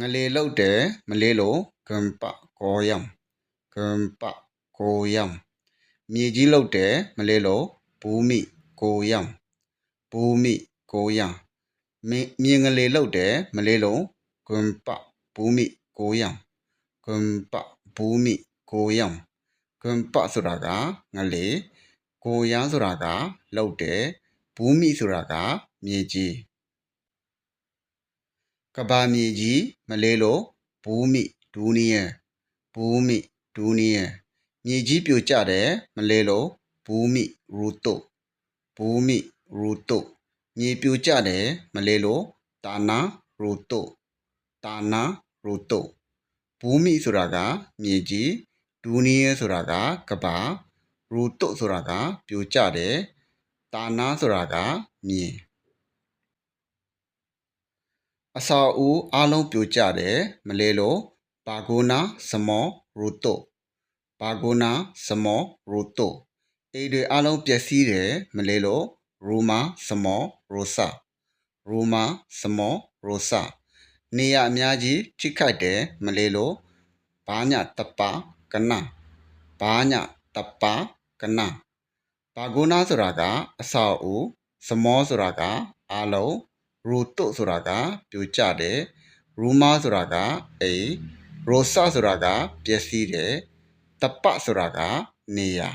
ငလေလောက်တယ်မလေးလို့ဂမ်ပကိုယမ်ဂမ်ပကိုယမ်မြေကြီးလောက်တယ်မလေးလို့ဘူမိကိုယမ်ဘူမိကိုယမ်မြေငလေလောက်တယ်မလေးလို့ဂမ်ပဘူမိကိုယမ်ဂမ်ပဘူမိကိုယမ်ဂမ်ပဆိုတာကငလေကိုယမ်ဆိုတာကလောက်တယ်ဘူမိဆိုတာကမြေကြီးကဘာမြေကြီးမလေးလို့ဘူမိဒူနီယံဘူမိဒူနီယံမြေကြီးပြိုကျတယ်မလေးလို့ဘူမိရူတုဘူမိရူတုမြေပြိုကျတယ်မလေးလို့တာနာရူတုတာနာရူတုဘူမိဆိုတာကမြေကြီးဒူနီယံဆိုတာကကဘာရူတုဆိုတာကပြိုကျတယ်တာနာဆိုတာကမြေအဆောက်အဦအားလုံးပြိုကျတယ်မလေးလို့ဘာဂိုနာစမောရူတုဘာဂိုနာစမောရူတုအိမ်တွေအားလုံးပျက်စီးတယ်မလေးလို့ရူမာစမောရိုဆာရူမာစမောရိုဆာနေရအများကြီးထိခိုက်တယ်မလေးလို့ဘာညာတပကနဘာညာတပကနဘာဂိုနာဆိုတာကအဆောက်အဦစမောဆိုတာကအားလုံးရူတုဆိုတာကပြိုကျတယ်ရူမာဆိုတာကအိမ်ရိုဆာဆိုတာကပျက်စီးတယ်တပဆိုတာကနေရာ